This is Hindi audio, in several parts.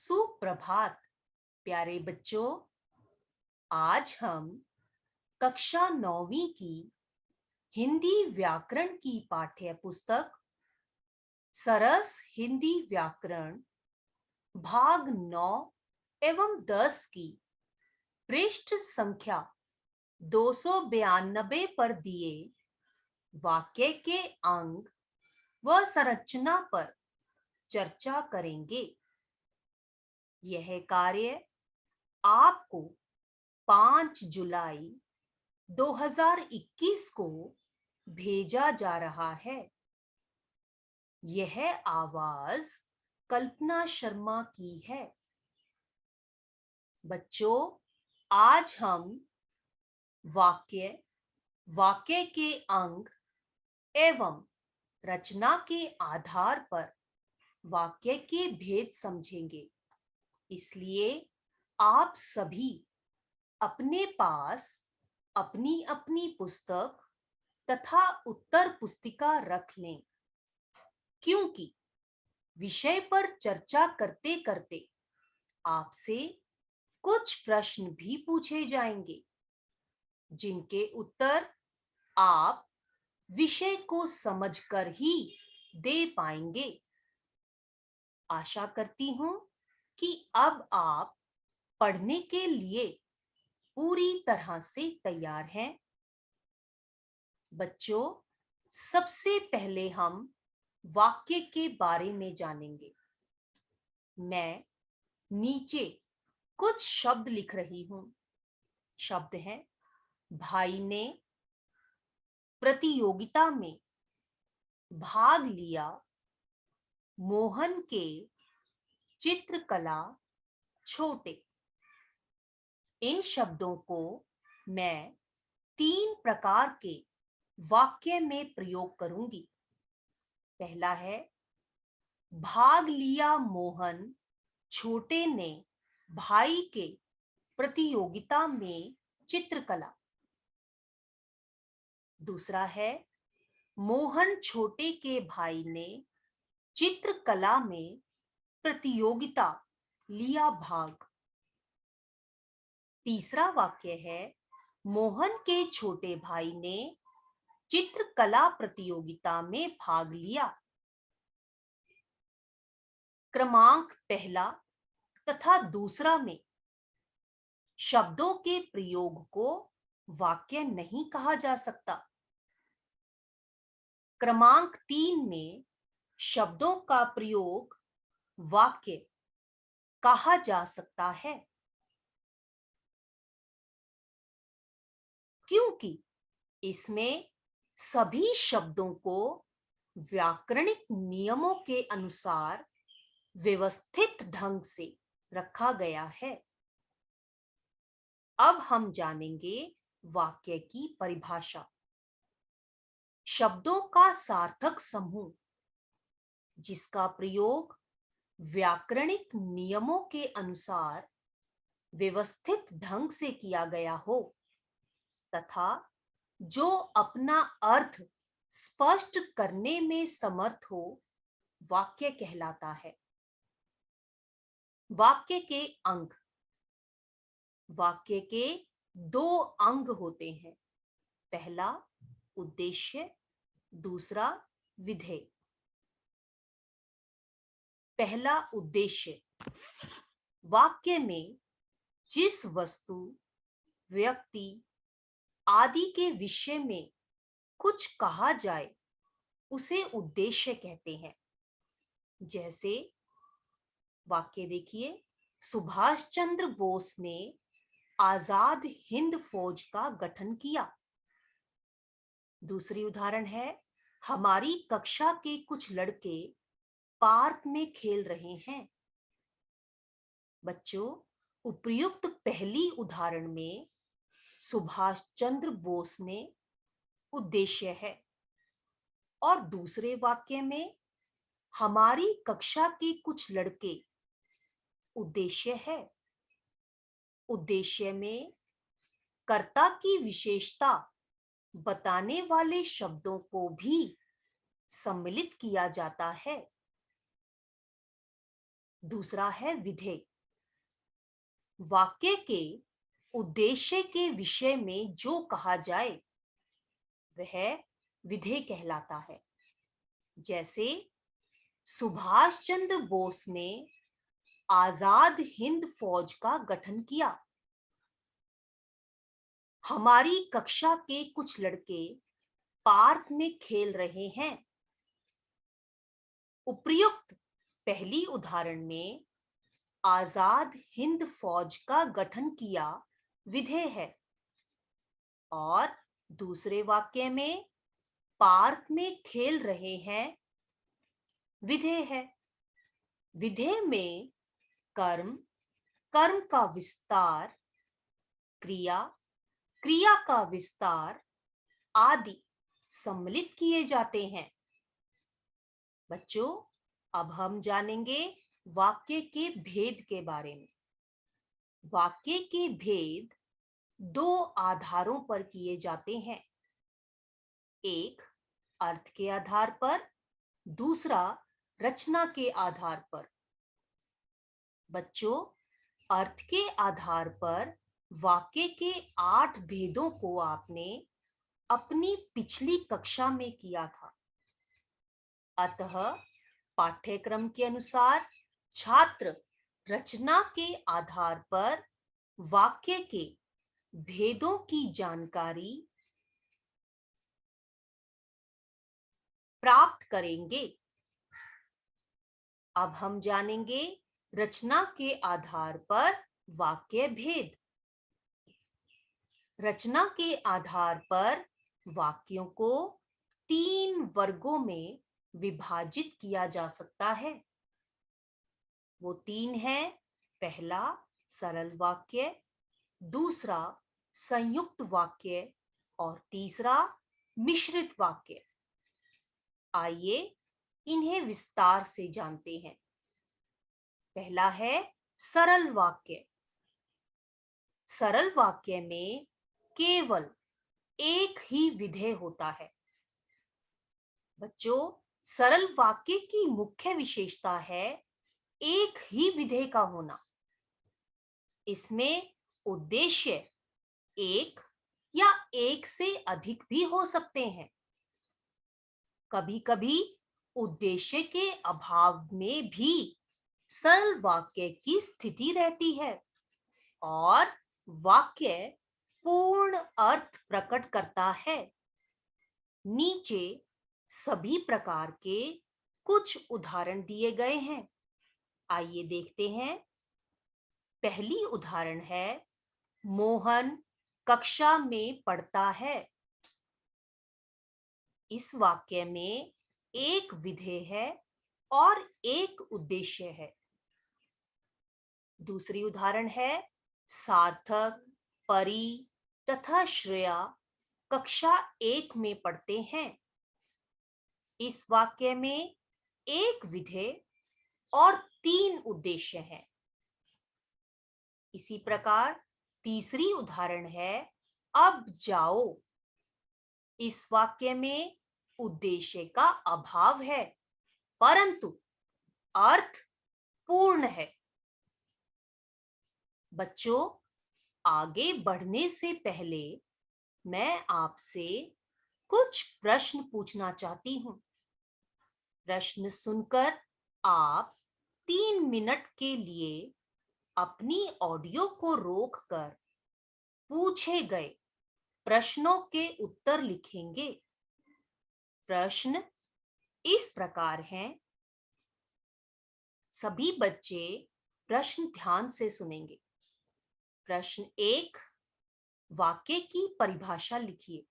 सुप्रभात प्यारे बच्चों। आज हम कक्षा 9वीं की हिंदी व्याकरण की पाठ्य पुस्तक सरस हिंदी व्याकरण भाग 9 एवं 10 की पृष्ठ संख्या 292 पर दिए वाक्य के अंग व संरचना पर चर्चा करेंगे। यह कार्य आपको 5 जुलाई 2021 को भेजा जा रहा है। यह आवाज कल्पना शर्मा की है। बच्चों, आज हम वाक्य, वाक्य के अंग एवं रचना के आधार पर वाक्य के भेद समझेंगे। इसलिए आप सभी अपने पास अपनी अपनी पुस्तक तथा उत्तर पुस्तिका रख लें, क्योंकि विषय पर चर्चा करते करते आपसे कुछ प्रश्न भी पूछे जाएंगे, जिनके उत्तर आप विषय को समझकर ही दे पाएंगे। आशा करती हूं कि अब आप पढ़ने के लिए पूरी तरह से तैयार हैं। बच्चों, सबसे पहले हम वाक्य के बारे में जानेंगे। मैं नीचे कुछ शब्द लिख रही हूं। शब्द हैं भाई ने प्रतियोगिता में भाग लिया, मोहन के चित्रकला छोटे। इन शब्दों को मैं 3 प्रकार के वाक्य में प्रयोग करूंगी। पहला है भाग लिया मोहन छोटे ने भाई के प्रतियोगिता में चित्रकला। दूसरा है मोहन छोटे के भाई ने चित्रकला में प्रतियोगिता लिया भाग। तीसरा वाक्य है मोहन के छोटे भाई ने चित्रकला प्रतियोगिता में भाग लिया। क्रमांक पहला तथा दूसरा में शब्दों के प्रयोग को वाक्य नहीं कहा जा सकता। क्रमांक 3 में शब्दों का प्रयोग वाक्य कहा जा सकता है, क्योंकि इसमें सभी शब्दों को व्याकरणिक नियमों के अनुसार व्यवस्थित ढंग से रखा गया है। अब हम जानेंगे वाक्य की परिभाषा। शब्दों का सार्थक समूह जिसका प्रयोग व्याकरणिक नियमों के अनुसार व्यवस्थित ढंग से किया गया हो तथा जो अपना अर्थ स्पष्ट करने में समर्थ हो, वाक्य कहलाता है। वाक्य के अंग। वाक्य के 2 अंग होते हैं। पहला उद्देश्य, दूसरा विधेय। पहला उद्देश्य। वाक्य में जिस वस्तु, व्यक्ति आदि के विषय में कुछ कहा जाए उसे उद्देश्य कहते हैं। जैसे वाक्य देखिए, सुभाष चंद्र बोस ने आजाद हिंद फौज का गठन किया। दूसरी उदाहरण है हमारी कक्षा के कुछ लड़के पार्क में खेल रहे हैं। बच्चों, उपर्युक्त पहली उदाहरण में सुभाष चंद्र बोस में उद्देश्य है और दूसरे वाक्य में हमारी कक्षा के कुछ लड़के उद्देश्य है। उद्देश्य में कर्ता की विशेषता बताने वाले शब्दों को भी सम्मिलित किया जाता है। दूसरा है विधेय। वाक्य के उद्देश्य के विषय में जो कहा जाए वह विधेय कहलाता है। जैसे सुभाष चंद्र बोस ने आजाद हिंद फौज का गठन किया। हमारी कक्षा के कुछ लड़के पार्क में खेल रहे हैं। उपर्युक्त पहली उदाहरण में आजाद हिंद फौज का गठन किया विधेय है और दूसरे वाक्य में पार्क में खेल रहे हैं विधेय है। विधेय में कर्म, कर्म का विस्तार, क्रिया, क्रिया का विस्तार आदि सम्मिलित किए जाते हैं। बच्चों, अब हम जानेंगे वाक्य के भेद के बारे में। वाक्य के भेद दो आधारों पर किए जाते हैं। एक अर्थ के आधार पर, दूसरा रचना के आधार पर। बच्चों, अर्थ के आधार पर वाक्य के 8 भेदों को आपने अपनी पिछली कक्षा में किया था। अतः पाठ्यक्रम के अनुसार छात्र रचना के आधार पर वाक्य के भेदों की जानकारी प्राप्त करेंगे। अब हम जानेंगे रचना के आधार पर वाक्य भेद। रचना के आधार पर वाक्यों को 3 वर्गों में विभाजित किया जा सकता है। वो 3 है। पहला सरल वाक्य, दूसरा संयुक्त वाक्य और तीसरा मिश्रित वाक्य। आइए इन्हें विस्तार से जानते हैं। पहला है सरल वाक्य। सरल वाक्य में केवल एक ही विधेय होता है। बच्चों, सरल वाक्य की मुख्य विशेषता है एक ही विधेय का होना। इसमें उद्देश्य एक या एक से अधिक भी हो सकते हैं। कभी-कभी उद्देश्य के अभाव में भी सरल वाक्य की स्थिति रहती है और वाक्य पूर्ण अर्थ प्रकट करता है। नीचे सभी प्रकार के कुछ उदाहरण दिए गए हैं। आइए देखते हैं। पहली उदाहरण है, मोहन कक्षा में पढ़ता है। इस वाक्य में एक विधेय है और एक उद्देश्य है। दूसरी उदाहरण है, सार्थक, परी तथा श्रेया कक्षा 1 में पढ़ते हैं। इस वाक्य में एक विधेय और 3 उद्देश्य हैं। इसी प्रकार तीसरी उदाहरण है, अब जाओ। इस वाक्य में उद्देश्य का अभाव है परंतु अर्थ पूर्ण है। बच्चों, आगे बढ़ने से पहले मैं आपसे कुछ प्रश्न पूछना चाहती हूं। प्रश्न सुनकर आप 3 मिनट के लिए अपनी ऑडियो को रोककर पूछे गए प्रश्नों के उत्तर लिखेंगे। प्रश्न इस प्रकार हैं। सभी बच्चे प्रश्न ध्यान से सुनेंगे। प्रश्न 1, वाक्य की परिभाषा लिखिए।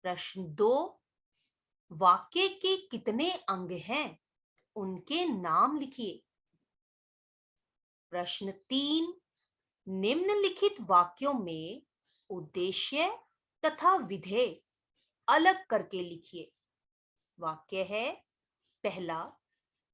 प्रश्न 2, वाक्य के कितने अंग हैं उनके नाम लिखिए। प्रश्न 3, निम्नलिखित वाक्यों में उद्देश्य तथा विधेय अलग करके लिखिए। वाक्य है, पहला,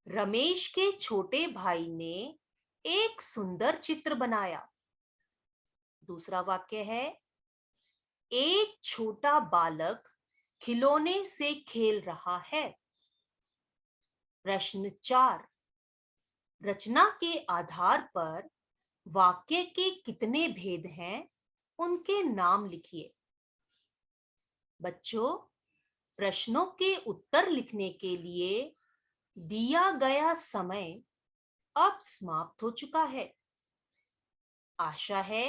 रमेश के छोटे भाई ने एक सुंदर चित्र बनाया। दूसरा वाक्य है, एक छोटा बालक खिलौने से खेल रहा है। प्रश्न 4, रचना के आधार पर वाक्य के कितने भेद हैं, उनके नाम लिखिए। बच्चों, प्रश्नों के उत्तर लिखने के लिए दिया गया समय अब समाप्त हो चुका है। आशा है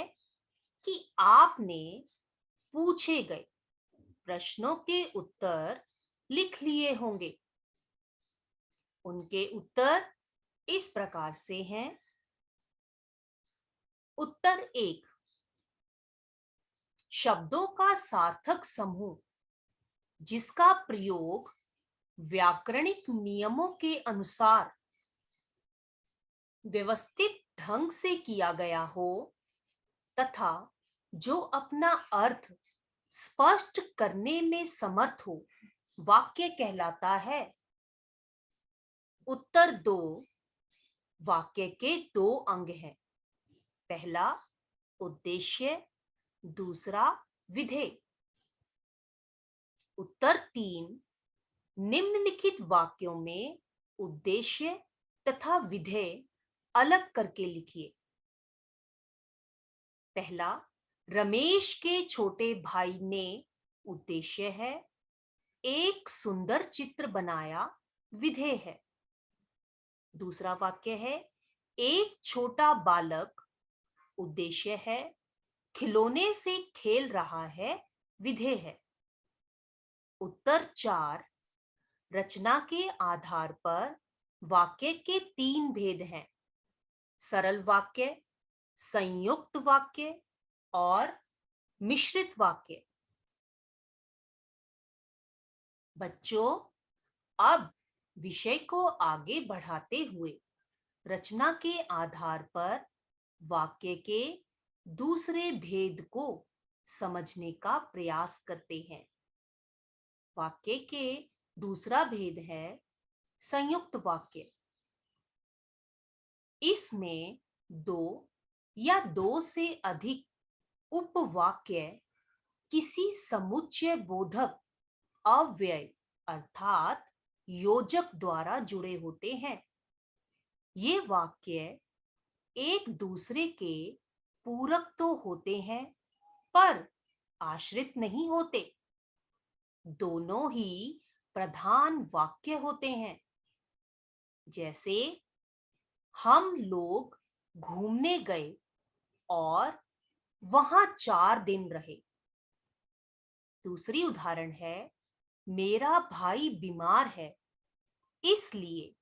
कि आपने पूछे गए प्रश्नों के उत्तर लिख लिए होंगे। उनके उत्तर इस प्रकार से हैं। उत्तर 1, शब्दों का सार्थक समूह जिसका प्रयोग व्याकरणिक नियमों के अनुसार व्यवस्थित ढंग से किया गया हो तथा जो अपना अर्थ स्पष्ट करने में समर्थ हो, वाक्य कहलाता है। उत्तर 2, वाक्य के 2 अंग हैं। पहला उद्देश्य, दूसरा विधेय। उत्तर 3, निम्नलिखित वाक्यों में उद्देश्य तथा विधेय अलग करके लिखिए। पहला, रमेश के छोटे भाई ने उद्देश्य है, एक सुंदर चित्र बनाया विधेय है। दूसरा वाक्य है, एक छोटा बालक उद्देश्य है, खिलौने से खेल रहा है विधेय है। उत्तर 4, रचना के आधार पर वाक्य के 3 भेद हैं, सरल वाक्य, संयुक्त वाक्य और मिश्रित वाक्य। बच्चों, अब विषय को आगे बढ़ाते हुए रचना के आधार पर वाक्य के दूसरे भेद को समझने का प्रयास करते हैं। वाक्य के दूसरा भेद है संयुक्त वाक्य। इसमें 2 या 2 से अधिक उपवाक्य किसी समुच्चय बोधक अव्यय अर्थात योजक द्वारा जुड़े होते हैं। ये वाक्य एक दूसरे के पूरक तो होते हैं, पर आश्रित नहीं होते। दोनों ही प्रधान वाक्य होते हैं। जैसे, हम लोग घूमने गए और वहां 4 दिन रहे। दूसरी उदाहरण है, मेरा भाई बीमार है, इसलिए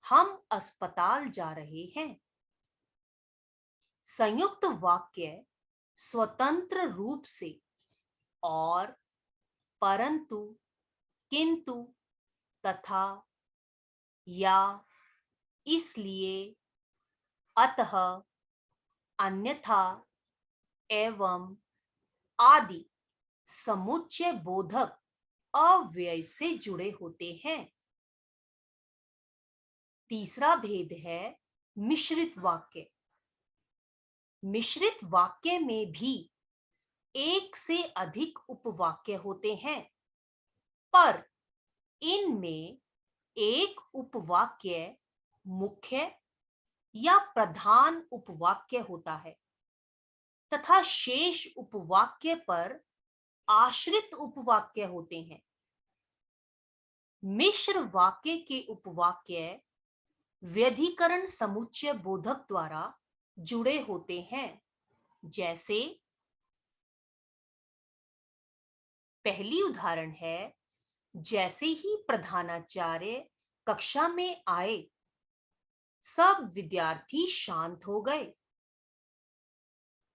हम अस्पताल जा रहे हैं। संयुक्त वाक्य स्वतंत्र रूप से और, परंतु, किंतु, तथा, या, इसलिए, अतः, अन्यथा, एवं आदि समुच्चय बोधक अव्यय से जुड़े होते हैं। तीसरा भेद है मिश्रित वाक्य। मिश्रित वाक्य में भी एक से अधिक उपवाक्य होते हैं, पर इनमें एक उपवाक्य मुख्य या प्रधान उपवाक्य होता है तथा शेष उपवाक्य पर आश्रित उपवाक्य होते हैं। मिश्र वाक्य के उपवाक्य व्यधिकरण समुच्चय बोधक द्वारा जुड़े होते हैं। जैसे, पहली उदाहरण है, जैसे ही प्रधानाचार्य कक्षा में आए, सब विद्यार्थी शांत हो गए।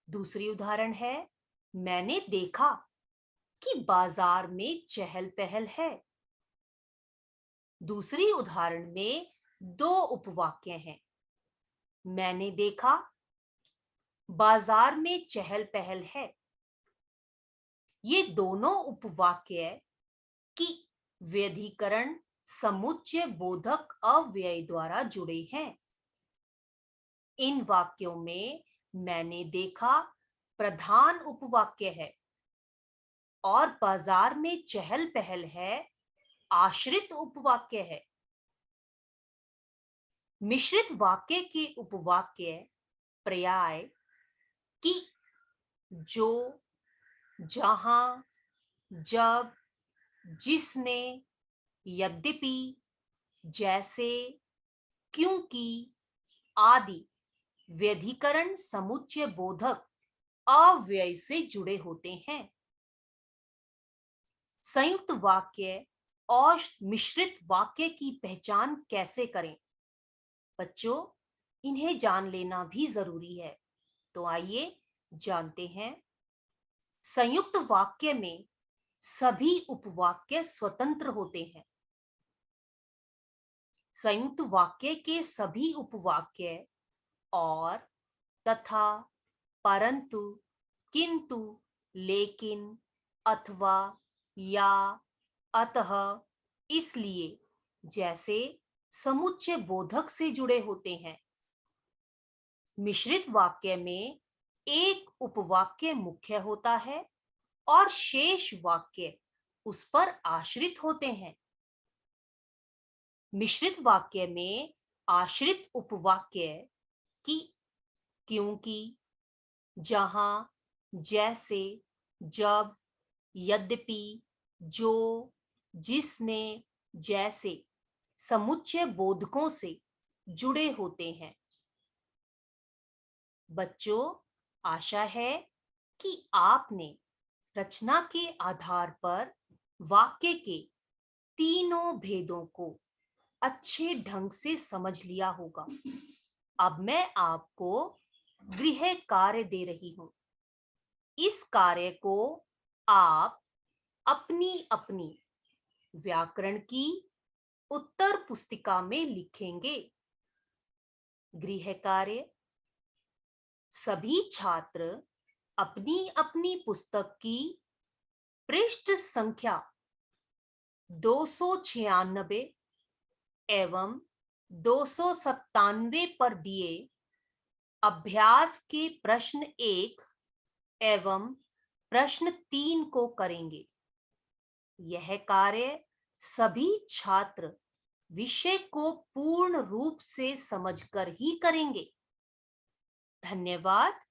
दूसरी उदाहरण है, मैंने देखा कि बाजार में चहल पहल है। दूसरी उदाहरण में 2 उपवाक्य हैं, मैंने देखा, बाजार में चहल पहल है। ये दोनों उपवाक्य की व्यधिकरण समुच्चय बोधक अव्यय द्वारा जुड़े हैं। इन वाक्यों में मैंने देखा प्रधान उपवाक्य है और बाजार में चहल पहल है आश्रित उपवाक्य है। मिश्रित वाक्य के उपवाक्य पर्याय कि, जो, जहां, जब, जिसने, यद्यपि, जैसे, क्योंकि आदि व्यधिकरण समुच्चय बोधक अव्यय से जुड़े होते हैं। संयुक्त वाक्य और मिश्रित वाक्य की पहचान कैसे करें? बच्चों, इन्हें जान लेना भी जरूरी है। तो आइए जानते हैं। संयुक्त वाक्य में सभी उपवाक्य स्वतंत्र होते हैं। संयुक्त वाक्य के सभी उपवाक्य और, तथा, परंतु, किंतु, लेकिन, अथवा, या, अतः, इसलिए जैसे समुच्चय बोधक से जुड़े होते हैं। मिश्रित वाक्य में एक उपवाक्य मुख्य होता है और शेष वाक्य उस पर आश्रित होते हैं। मिश्रित वाक्य में आश्रित उपवाक्य कि, क्योंकि, जहां, जैसे, जब, यद्यपि, जो, जिसने, जैसे समुच्चय बोधकों से जुड़े होते हैं। बच्चों, आशा है कि आपने रचना के आधार पर वाक्य के तीनों भेदों को अच्छे ढंग से समझ लिया होगा। अब मैं आपको गृह कार्य दे रही हूं। इस कार्य को आप अपनी अपनी व्याकरण की उत्तर पुस्तिका में लिखेंगे। गृह कार्य: सभी छात्र अपनी अपनी पुस्तक की पृष्ठ संख्या 296 एवं 297 पर दिए अभ्यास के प्रश्न 1 एवं प्रश्न 3 को करेंगे। यह कार्य सभी छात्र विषय को पूर्ण रूप से समझकर ही करेंगे। धन्यवाद।